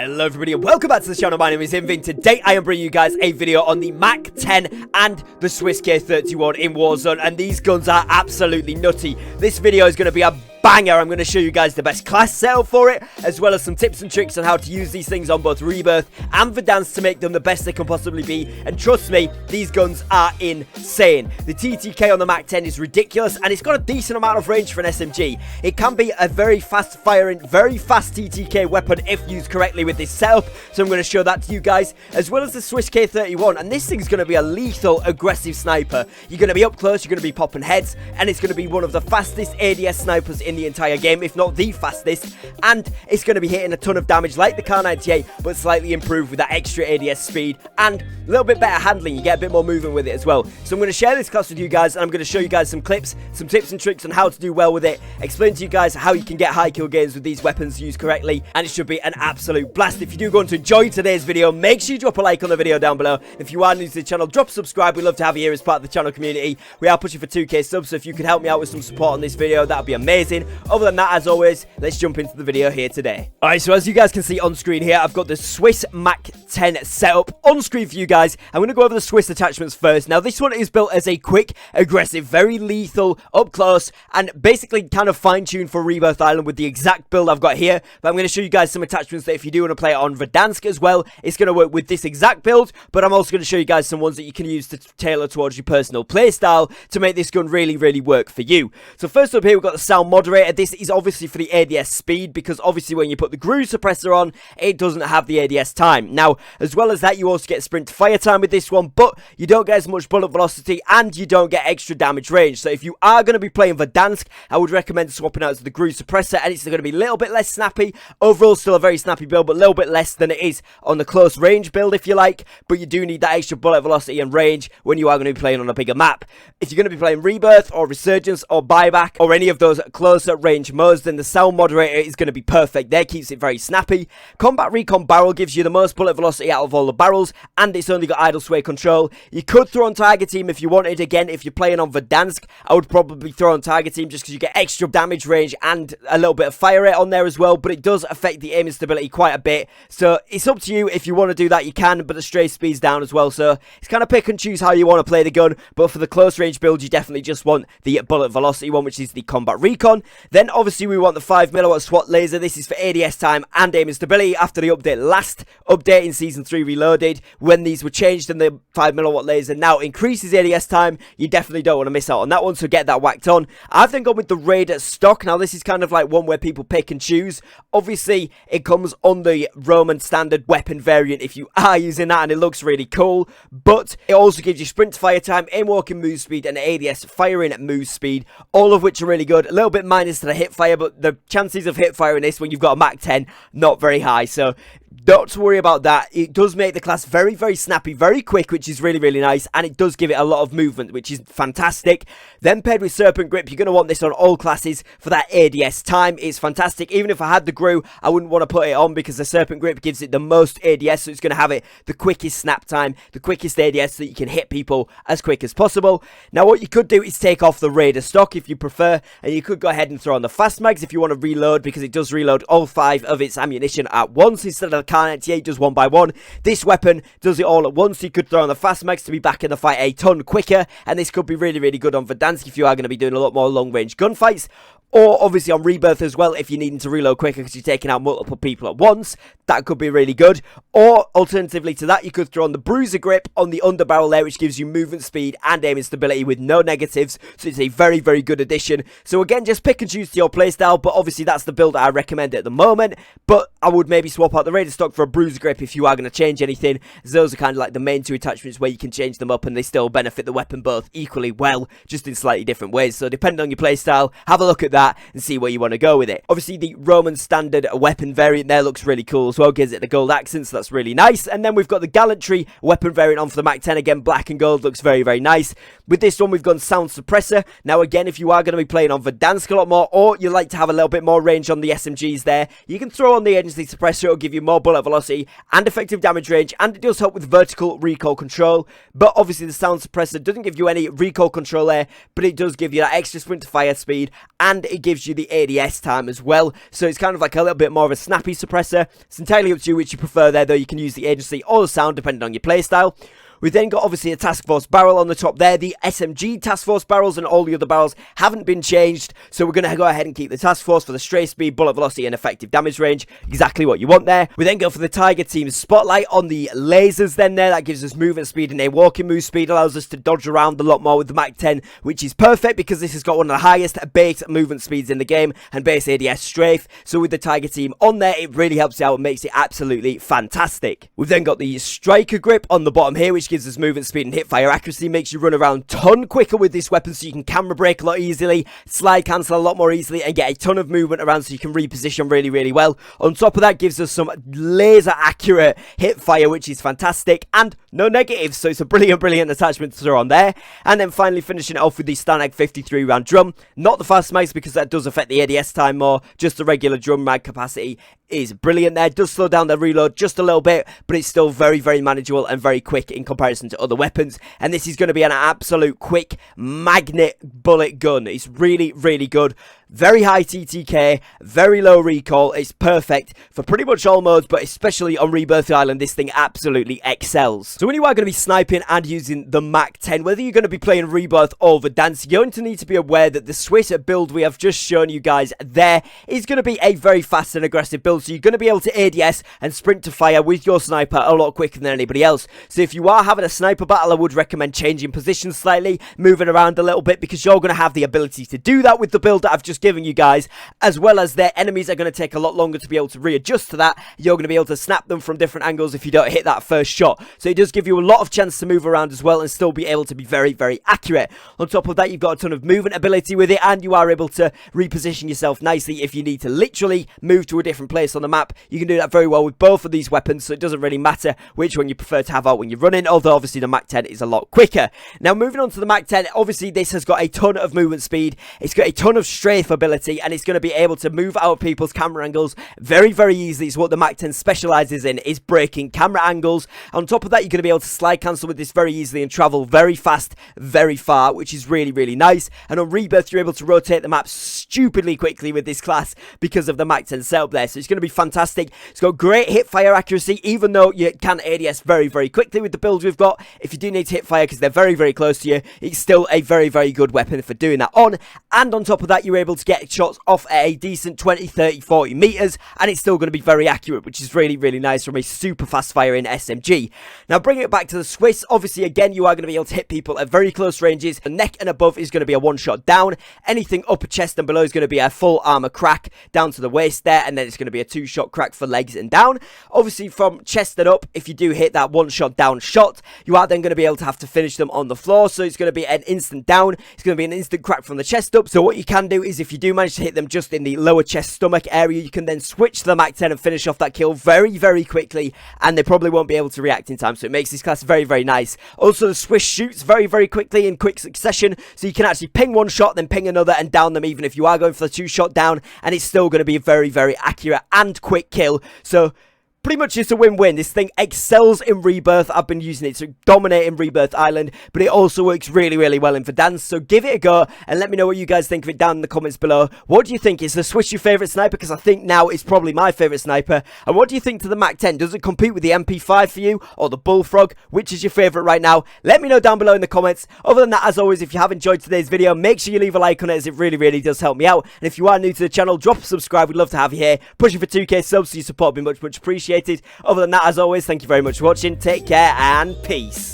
Hello everybody and welcome back to the channel. My name is Invin. Today I am bringing you guys a video on the Mac 10 and the Swiss K31 in Warzone, and these guns are absolutely nutty. This video is going to be a banger. I'm going to show you guys the best class setup for it, as well as some tips and tricks on how to use these things on both Rebirth and Verdansk to make them the best they can possibly be. And trust me, these guns are insane. The TTK on the Mac 10 is ridiculous, and it's got a decent amount of range for an SMG. It can be a very fast firing, very fast TTK weapon if used correctly with this setup, so I'm going to show that to you guys, as well as the Swiss K31. And this thing's going to be a lethal, aggressive sniper. You're going to be up close, you're going to be popping heads, and it's going to be one of the fastest ADS snipers in the entire game, if not the fastest, and it's going to be hitting a ton of damage like the K31, but slightly improved with that extra ADS speed and a little bit better handling. You get a bit more movement with it as well. So I'm going to share this class with you guys, and I'm going to show you guys some clips, some tips and tricks on how to do well with it, explain to you guys how you can get high kill gains with these weapons used correctly, and it should be an absolute blast. If you do go on to enjoy today's video, make sure you drop a like on the video down below. If you are new to the channel, drop a subscribe. We'd love to have you here as part of the channel community. We are pushing for 2k subs, so if you could help me out with some support on this video, that would be amazing. Other than that, as always, let's jump into the video here today. Alright, so as you guys can see on screen here, I've got the Swiss Mac 10 setup on screen for you guys. I'm going to go over the Swiss attachments first. Now, this one is built as a quick, aggressive, very lethal, up close, and basically kind of fine-tuned for Rebirth Island with the exact build I've got here. But I'm going to show you guys some attachments that if you do want to play it on Verdansk as well, it's going to work with this exact build. But I'm also going to show you guys some ones that you can use to tailor towards your personal playstyle to make this gun really, really work for you. So first up here, we've got the sound moderator. This is obviously for the ADS speed, because obviously when you put the groove suppressor on, it doesn't have the ADS time. Now, as well as that, you also get sprint to fire time with this one, but you don't get as much bullet velocity and you don't get extra damage range. So if you are going to be playing Verdansk, I would recommend swapping out to the groove suppressor, and it's going to be a little bit less snappy. Overall, still a very snappy build, but a little bit less than it is on the close range build, if you like. But you do need that extra bullet velocity and range when you are going to be playing on a bigger map. If you're going to be playing Rebirth or Resurgence or Buyback or any of those closer range modes, then the sound moderator is going to be perfect there. Keeps it very snappy. Combat Recon Barrel gives you the most bullet velocity out of all the barrels, and it's only got idle sway control. You could throw on Target Team if you wanted. Again, if you're playing on Verdansk, I would probably throw on Target Team just because you get extra damage range and a little bit of fire rate on there as well, but it does affect the aiming stability quite a bit. So it's up to you. If you want to do that, you can, but the stray speed's down as well. So it's kind of pick and choose how you want to play the gun, but for the close range build, you definitely just want the bullet velocity one, which is the Combat Recon. Then obviously we want the 5mm SWAT laser. This is for ADS time and aiming stability after the update. Last update in Season 3 Reloaded, when these were changed and the 5mm laser now increases ADS time, you definitely don't want to miss out on that one, so get that whacked on. I've then gone with the Raider stock. Now this is kind of like one where people pick and choose. Obviously it comes on the Roman standard weapon variant if you are using that, and it looks really cool, but it also gives you sprint to fire time, aim walking move speed, and ADS firing move speed, all of which are really good. A little bit minus to the hip fire, but the chances of hip firing this when you've got a Mac 10, not very high, so don't worry about that. It does make the class very, very snappy, very quick, which is really, really nice, and it does give it a lot of movement, which is fantastic. Then paired with Serpent Grip, you're going to want this on all classes for that ADS time. It's fantastic. Even if I had the GRU, I wouldn't want to put it on because the Serpent Grip gives it the most ADS, so it's going to have it the quickest snap time, the quickest ADS, so that you can hit people as quick as possible. Now, what you could do is take off the Raider stock if you prefer, and you could go ahead and throw on the fast mags if you want to reload, because it does reload all 5 of its ammunition at once instead of the K31 does one by one. This weapon does it all at once, so you could throw on the fast mags to be back in the fight a ton quicker, and this could be really, really good on Verdansk if you are going to be doing a lot more long range gunfights. Or obviously on Rebirth as well, if you're needing to reload quicker because you're taking out multiple people at once, that could be really good. Or alternatively to that, you could throw on the Bruiser Grip on the underbarrel there, which gives you movement speed and aiming stability with no negatives, so it's a very, very good addition. So again, just pick and choose to your playstyle, but obviously that's the build that I recommend at the moment. But I would maybe swap out the Raider stock for a Bruiser Grip if you are going to change anything, as those are kind of like the main 2 attachments where you can change them up and they still benefit the weapon both equally well, just in slightly different ways. So depending on your playstyle, have a look at that and see where you want to go with it. Obviously the Roman standard weapon variant there looks really cool as well, gives it the gold accent, so that's really nice. And then we've got the Gallantry weapon variant on for the Mac 10, again black and gold, looks very, very nice. With this one we've gone sound suppressor. Now again, if you are going to be playing on Verdansk a lot more, or you like to have a little bit more range on the SMGs there, you can throw on the agency suppressor. It'll give you more bullet velocity and effective damage range, and it does help with vertical recoil control. But obviously the sound suppressor doesn't give you any recoil control there, but it does give you that extra sprint to fire speed, and it gives you the ADS time as well, so it's kind of like a little bit more of a snappy suppressor. It's entirely up to you which you prefer there, though. You can use the agency or the sound depending on your playstyle. We've then got obviously a Task Force barrel on the top there. The SMG Task Force barrels and all the other barrels haven't been changed, so we're going to go ahead and keep the Task Force for the stray speed, bullet velocity and effective damage range. Exactly what you want there. We then go for the Tiger Team Spotlight on the lasers then there. That gives us movement speed and a walking move speed. Allows us to dodge around a lot more with the Mach 10, which is perfect because this has got one of the highest base movement speeds in the game and base ADS strafe. So with the Tiger Team on there, it really helps you out and makes it absolutely fantastic. We've then got the Striker Grip on the bottom here, which gives us movement speed and hip fire accuracy. Makes you run around a ton quicker with this weapon, so you can camera brake a lot easily, slide cancel a lot more easily, and get a ton of movement around so you can reposition really well. On top of that, gives us some laser accurate hip fire, which is fantastic, and no negatives, so it's a brilliant attachment to throw on there. And then finally finishing it off with the Stanag 53 round drum. Not the fast mags because that does affect the ADS time more, just the regular drum mag capacity is brilliant there. Does slow down the reload just a little bit, but it's still very manageable and very quick in comparison to other weapons. And this is going to be an absolute quick magnet bullet gun. It's really good. Very high TTK, very low recoil. It's perfect for pretty much all modes, but especially on Rebirth Island, this thing absolutely excels. So when you are going to be sniping and using the Mach 10, whether you're going to be playing Rebirth or Verdansk, you're going to need to be aware that the Swiss build we have just shown you guys there is going to be a very fast and aggressive build. So you're going to be able to ADS and sprint to fire with your sniper a lot quicker than anybody else. So if you are having a sniper battle, I would recommend changing position slightly, moving around a little bit, because you're going to have the ability to do that with the build that I've just given you guys, as well as their enemies are going to take a lot longer to be able to readjust to that. You're going to be able to snap them from different angles if you don't hit that first shot. So it does give you a lot of chance to move around as well and still be able to be very accurate. On top of that, you've got a ton of movement ability with it, and you are able to reposition yourself nicely if you need to literally move to a different place on the map. You can do that very well with both of these weapons, so it doesn't really matter which one you prefer to have out when you're running, although obviously the Mach 10 is a lot quicker. Now moving on to the Mach 10, obviously this has got a ton of movement speed, it's got a ton of strafe ability, and it's going to be able to move out of people's camera angles very easily. It's what the Mach 10 specializes in, is breaking camera angles. On top of that, you're going to be able to slide cancel with this very easily and travel very fast, very far, which is really nice. And on Rebirth, you're able to rotate the map stupidly quickly with this class because of the Mach 10 setup there. So it's going to be fantastic. It's got great hip fire accuracy, even though you can ADS very quickly with the builds we've got. If you do need to hit fire because they're very close to you, it's still a very good weapon for doing that on. And on top of that, you're able to get shots off at a decent 20, 30, 40 meters, and it's still going to be very accurate, which is really nice from a super fast firing SMG. Now bringing it back to the Swiss, obviously again you are going to be able to hit people at very close ranges. The neck and above is going to be a one-shot down. Anything upper chest and below is going to be a full armor crack down to the waist there, and then it's going to be a two-shot crack for legs and down. Obviously from chest and up, if you do hit that one-shot down shot, you are then going to be able to have to finish them on the floor, so it's going to be an instant down. It's going to be an instant crack from the chest up. So what you can do is, if you do manage to hit them just in the lower chest stomach area, you can then switch to the Mach 10 and finish off that kill very quickly, and they probably won't be able to react in time, so it makes this class very nice. Also the Swiss shoots very quickly in quick succession, so you can actually ping one shot, then ping another and down them, even if you are going for the two-shot down, and it's still going to be a very accurate and quick kill. So pretty much it's a win-win. This thing excels in Rebirth. I've been using it to dominate in Rebirth Island, but it also works really well in Verdansk. So give it a go and let me know what you guys think of it down in the comments below. What do you think? Is the Swiss your favourite sniper? Because I think now it's probably my favourite sniper. And what do you think to the Mach 10? Does it compete with the MP5 for you or the Bullfrog? Which is your favourite right now? Let me know down below in the comments. Other than that, as always, if you have enjoyed today's video, make sure you leave a like on it, as it really does help me out. And if you are new to the channel, drop a subscribe. We'd love to have you here. Pushing for 2k subs, so your support would be much appreciated. Other than that, as always, thank you very much for watching. Take care and peace.